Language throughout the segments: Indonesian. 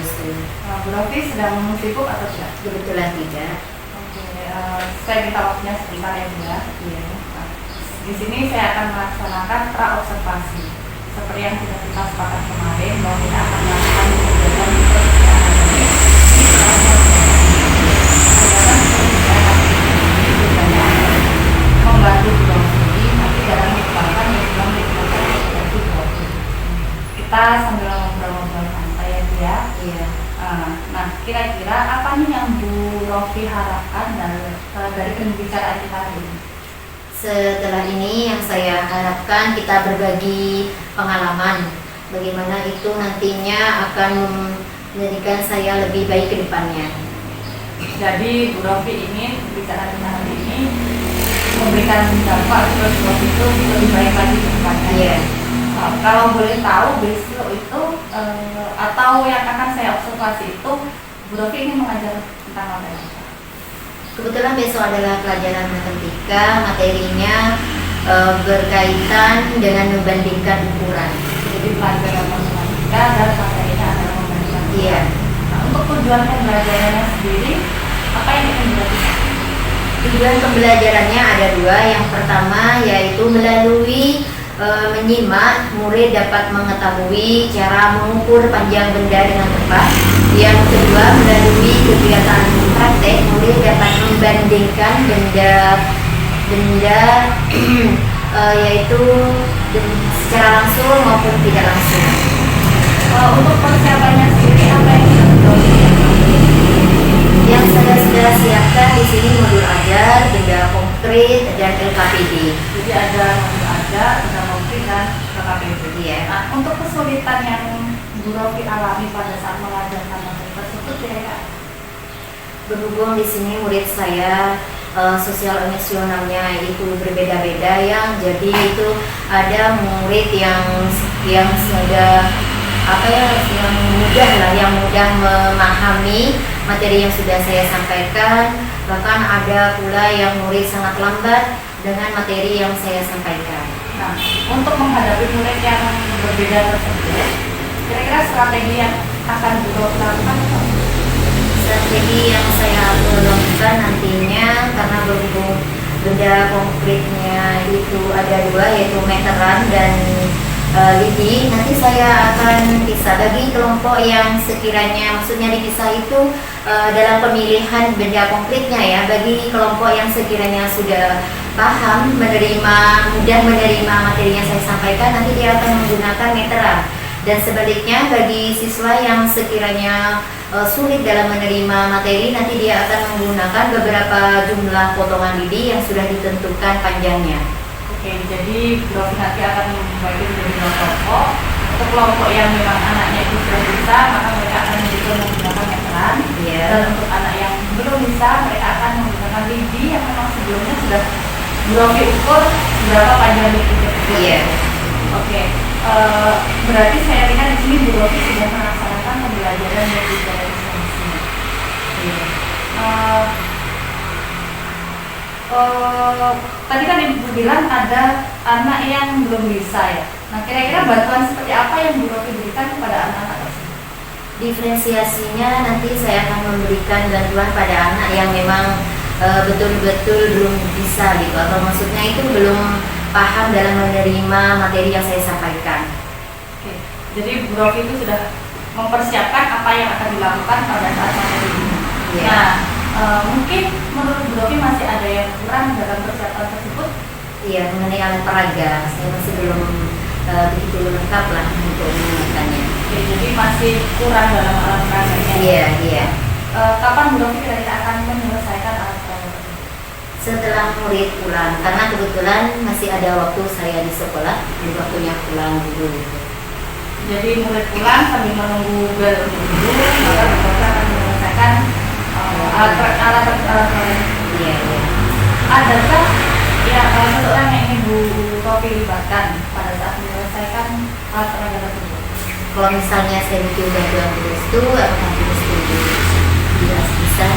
setuju. Bu Rofi sedang sibuk atau tidak? Kebetulan tidak. Oke, saya minta waktunya sebentar ya Bu ya. Iya. Nah, di sini saya akan melaksanakan pra-observasi. Seperti yang sudah kita sepakat kemarin bahwa kita akan melakukan kegiatan seperti akademik di membantu Bu Rofi nanti dalam mengembangkan yang dikembangkan oleh Bu Rofi. Kita sambil ngobrol-ngobrol santai ya Bu ya. Iya. Nah, kira-kira apa nih yang Bu Rofi harapkan dari pembicaraan kita hari ini? Setelah ini yang saya harapkan kita berbagi pengalaman bagaimana itu nantinya akan menjadikan saya lebih baik ke depannya. Jadi Bu Rofi ingin pembicaraan kita hari ini memberikan dampak terus Bu Rofi itu lebih baik lagi ke depannya. Iya. Kalau boleh tahu besok itu atau yang akan saya observasi itu Bu Rofi ingin mengajar tentang apa ya? Kebetulan besok adalah pelajaran matematika, materinya berkaitan dengan membandingkan ukuran. Jadi pelajaran matematika dan materinya adalah membandingkan. Iya. Nah, untuk tujuan pembelajarannya sendiri apa yang ingin dilakukan? Tujuan pembelajarannya ada dua. Yang pertama yaitu melalui menyimak, murid dapat mengetahui cara mengukur panjang benda dengan tepat. Yang kedua, melalui kegiatan praktek, murid dapat membandingkan benda yaitu secara langsung maupun tidak langsung. Untuk persiapannya sendiri apa yang sudah dilakukan? Yang saya sudah siapkan di sini modul ajar, benda konkret, dan LKPD. Jadi ada modul ajar, ada konkret dan KKPD. Iya. Nah, untuk kesulitan yang Bu Rofi alami pada saat mengajarkan materi tersebut ya, Berhubung di sini murid saya sosial emosionalnya itu berbeda-beda, yang jadi itu ada murid yang sudah yang mudah lah, yang mudah memahami materi yang sudah saya sampaikan. Bahkan ada pula yang murid sangat lambat dengan materi yang saya sampaikan. Nah, untuk menghadapi murid yang berbeda tersebut, kira-kira strategi yang akan Bu Rofi lakukan apa? Strategi yang saya lakukan nantinya, karena berhubung benda konkretnya itu ada dua, yaitu meteran dan lidi, nanti saya akan pisah bagi kelompok yang sekiranya, maksudnya dipisah itu dalam pemilihan benda konkretnya ya. Bagi kelompok yang sekiranya sudah paham, mudah menerima materi yang saya sampaikan, nanti dia akan menggunakan meteran. Dan sebaliknya bagi siswa yang sekiranya sulit dalam menerima materi, nanti dia akan menggunakan beberapa jumlah potongan lidi yang sudah ditentukan panjangnya. Oke, jadi Bu Rofi nanti akan membagi menjadi dua kelompok. Untuk kelompok yang memang anaknya itu sudah bisa, maka mereka akan menggunakan meteran. Iya. Dan untuk anak yang belum bisa, mereka akan menggunakan lidi yang memang sebelumnya sudah Bu Rofi ukur berapa panjang lidi tersebut. Iya. Oke, berarti saya lihat di sini Bu Rofi sudah melaksanakan pembelajaran dari distansi. Iya. Tadi kan Ibu bilang ada anak yang belum bisa ya. Nah, kira-kira bantuan seperti apa yang Bu Rofi berikan kepada anak-anak tersebut? Diferensiasinya nanti saya akan memberikan bantuan pada anak yang memang betul-betul belum bisa gitu, atau maksudnya itu belum paham dalam menerima materi yang saya sampaikan. Oke, jadi Bu Rofi itu sudah mempersiapkan apa yang akan dilakukan pada saat materi ini. Iya. Nah, mungkin menurut Bu Rofi masih ada yang kurang dalam persiapan tersebut? Iya, mengenai alat peraga saya masih belum begitu lengkap lah untuk menggunakannya. Oke, jadi masih kurang dalam alat peraganya. Iya, iya. Kapan Bu Rofi kira-kira akan menyelesaikan alat peraga tersebut? Setelah murid pulang, karena kebetulan masih ada waktu saya di sekolah, di waktunya pulang dulu. Jadi murid pulang sambil menunggu bel untuk duduk, maka Bu Rofi akan menyelesaikan alat peraga. Iya, iya. Adakah ya seseorang yang ingin Bu Rofi libatkan pada saat menyelesaikan alat peraga tersebut? Kalau misalnya saya butuh bantuan itu, apakah itu setuju? Jelas bisa.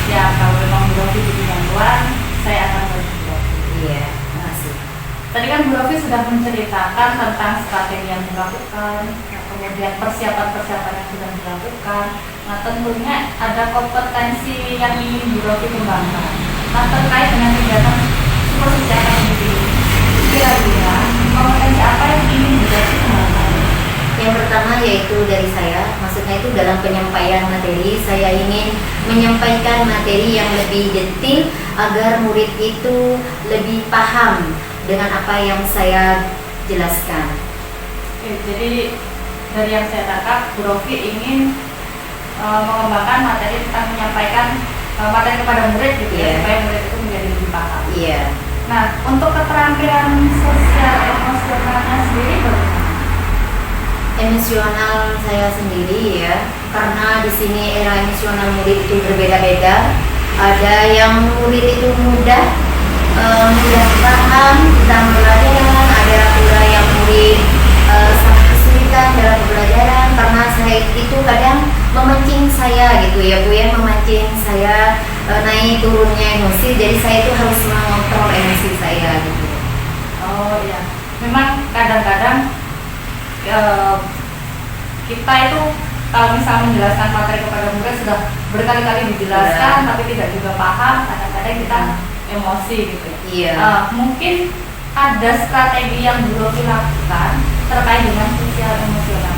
Ya, kalau memang Bu Rofi butuh bantuan, saya akan bantu Bu Rofi. Iya, makasih. Tadi kan Bu Rofi sudah menceritakan tentang strategi yang dilakukan, kemudian persiapan-persiapan yang sudah dilakukan. Nah, tentunya ada kompetensi yang ingin Bu Rofi kembangkan. Nah, terkait dengan kegiatan psikososial ini, kira-kira kompetensi apa yang ingin Bu Rofi kembangkan? Yang pertama yaitu dari saya, maksudnya itu dalam penyampaian materi, saya ingin menyampaikan materi yang lebih detail agar murid itu lebih paham dengan apa yang saya jelaskan. Oke, jadi dari yang saya tangkap, Bu Rofi ingin mengembangkan materi tentang menyampaikan materi kepada murid gitu ya, supaya murid itu menjadi lebih paham. Iya. Nah, untuk keterampilan sosial emosionalnya sendiri bagaimana? Emosional saya sendiri ya, karena di sini era emosional murid itu berbeda-beda. Ada yang murid itu mudah paham tentang pembelajaran, ada pula yang murid sangat kesulitan dalam pembelajaran, karena saya itu kadang memancing saya gitu ya Bu ya, memancing saya naik turunnya emosi, jadi saya itu harus mengontrol emosi saya gitu. Oh iya, memang kadang-kadang kita itu kalau misalnya menjelaskan materi kepada murid sudah berkali-kali dijelaskan tapi tidak juga paham, kadang-kadang kita emosi gitu. Iya. Mungkin ada strategi yang Bu Rofi lakukan terkait dengan sosial emosional.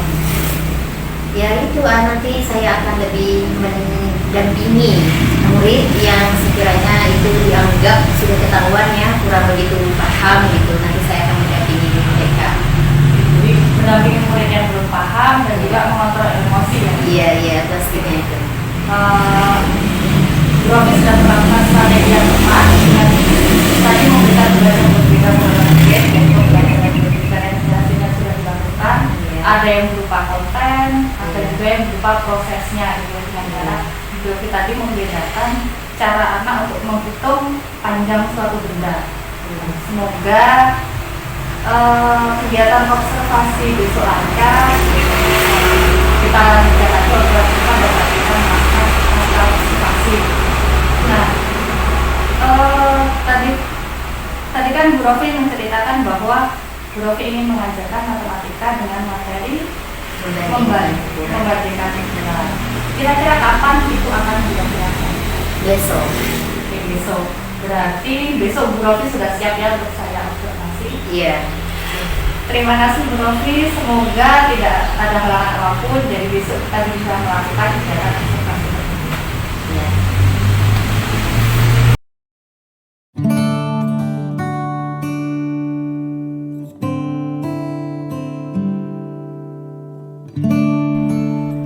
Ya itu nanti saya akan lebih mendampingi murid yang sekiranya itu dianggap sudah ketahuannya kurang begitu paham gitu, nanti saya akan mendampingi mereka. Jadi mendampingi murid yang belum paham dan juga mengontrol emosi ya. Iya pastinya itu. Bu Rofi sudah melakukan strategi yang tepat dengan tadi memberikan tugas yang berbeda kepada murid, yaitu pembelajaran pendidikan yang sudah dilakukan. Ada yang berupa konten, ada juga yang berupa prosesnya gitu, dengan cara Bu Rofi tadi membedakan cara anak untuk menghitung panjang suatu benda. Semoga kegiatan observasi besok lancar. Kita lanjutkan lagi observasi dapat kita melakukan observasi. Nah, tadi kan Bu Rofi menceritakan bahwa Bu Rofi ingin mengajarkan matematika dengan materi membandingkan ukuran. Kira-kira kapan itu akan dilakukan? Besok. Oke, besok. Berarti besok Bu Rofi sudah siap ya untuk saya observasi. Iya. Terima kasih Bu Rofi, semoga tidak ada halangan apapun, jadi besok kita bisa melakukan kegiatan observasi. Iya.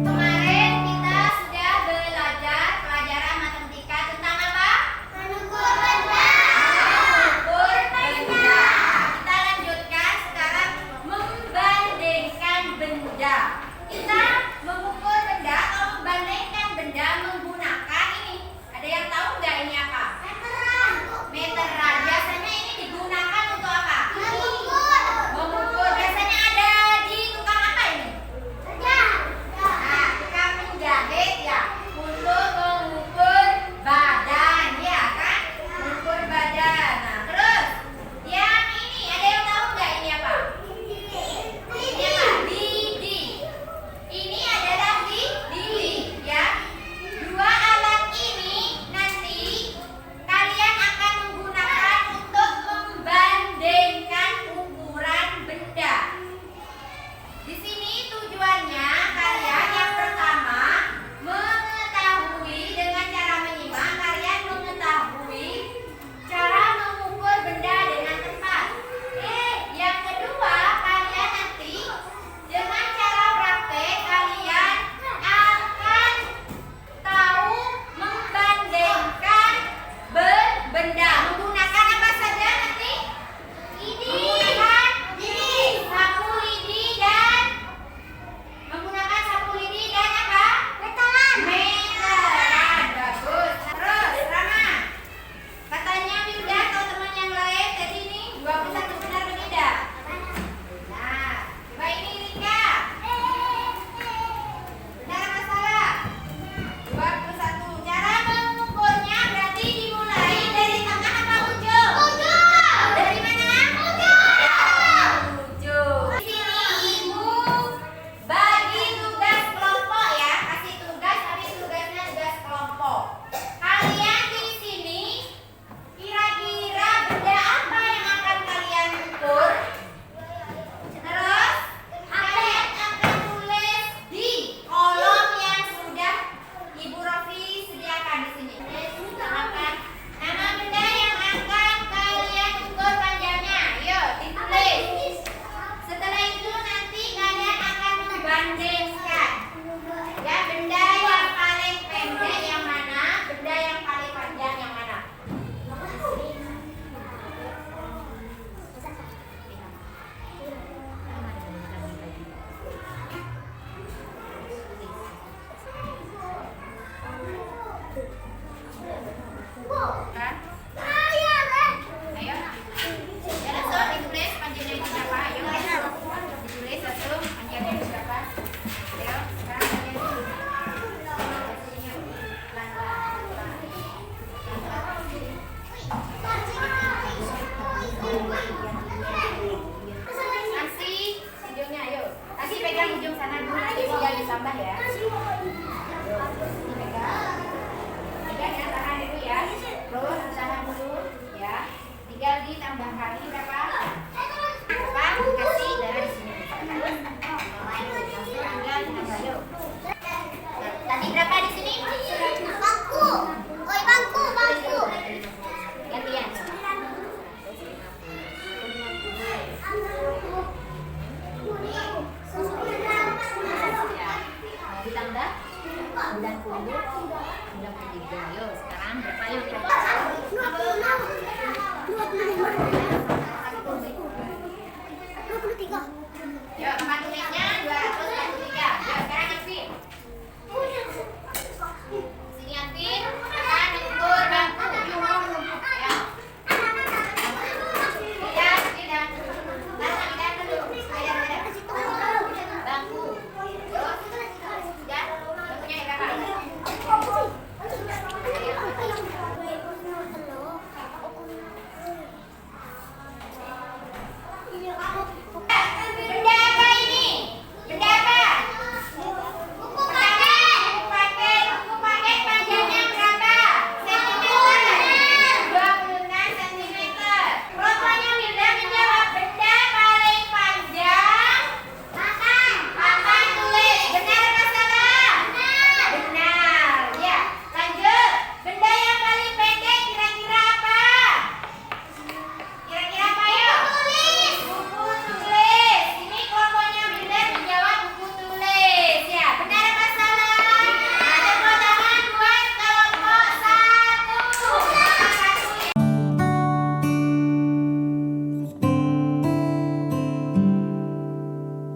Kemarin kita sudah belajar pelajaran matematika tentang apa? Mengukur benda. Mengukur benda. Kita lanjutkan sekarang membandingkan benda. Kita mengukur benda atau membandingkan Pegang ya, tahan dulu ya. Terus tahan dulu ya. Tinggal ditambah kali berapa? Berapa? Kasih darah di sini. Tinggal ditambah yuk. Tadi berapa di sini? Bangku. Oi bangku, bangku. Gantian. Ditambah 90, 93. Yuk, sekarang berapa yuk? 23. Yuk, tempat tulisnya 223. Yuk, sekarang isi.